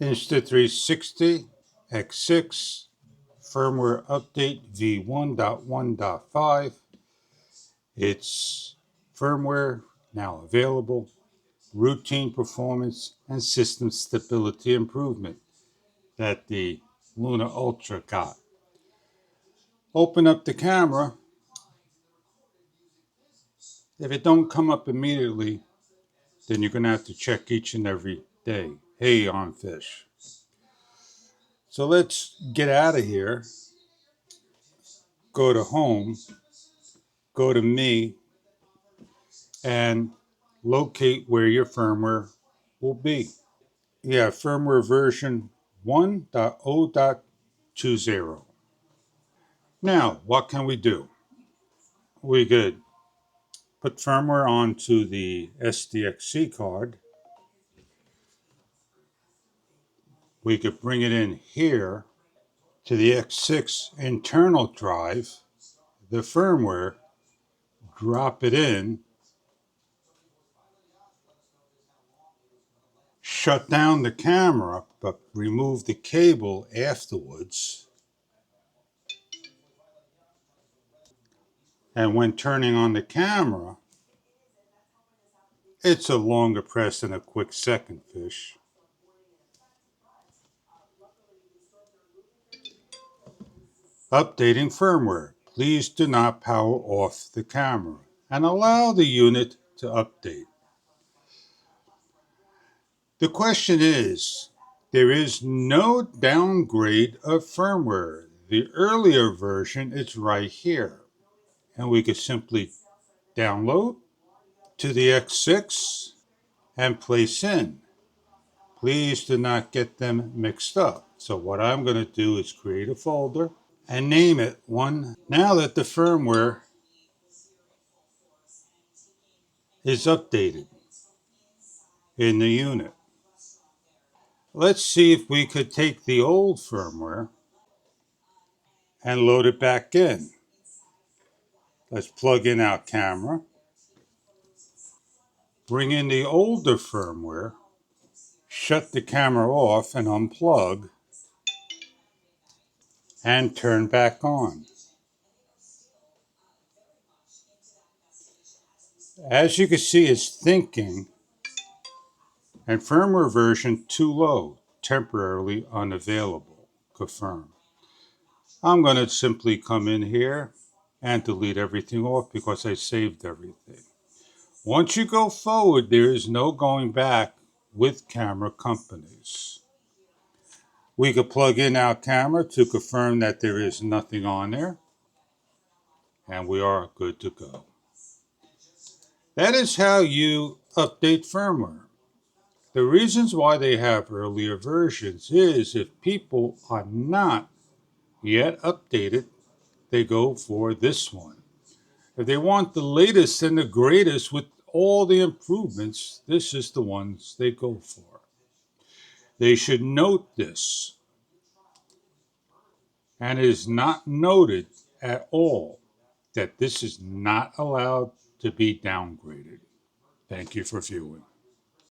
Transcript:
Insta360 X6 Firmware Update v1.1.5. It's firmware now available, routine performance and system stability improvement that the Luna Ultra got. Open up the camera. If it don't come up immediately, then you're going to have to check each and every day. Hey, on fish. So let's get out of here. Go to home. Go to me. And locate where your firmware will be. Yeah, firmware version 1.0.20. Now, what can we do? We could put firmware onto the SDXC card. We could bring it in here to the X6 internal drive, the firmware, drop it in, shut down the camera, but remove the cable afterwards. And when turning on the camera, it's a longer press than a quick second, fish. Updating firmware. Please do not power off the camera and allow the unit to update. The question is, there is no downgrade of firmware. The earlier version is right here. And we could simply download to the X6 and place in. Please do not get them mixed up. So what I'm going to do is create a folder and name it one. Now that the firmware is updated in the unit, let's see if we could take the old firmware and load it back in. Let's plug in our camera, bring in the older firmware, shut the camera off and unplug, and turn back on. As you can see, it's thinking, and firmware version too low, temporarily unavailable. Confirm. I'm going to simply come in here and delete everything off because I saved everything. Once you go forward, there is no going back with camera companies. We could plug in our camera to confirm that there is nothing on there, and we are good to go. That is how you update firmware. The reasons why they have earlier versions is if people are not yet updated, they go for this one. If they want the latest and the greatest with all the improvements, this is the ones they go for. They should note this. And it is not noted at all that this is not allowed to be downgraded. Thank you for viewing.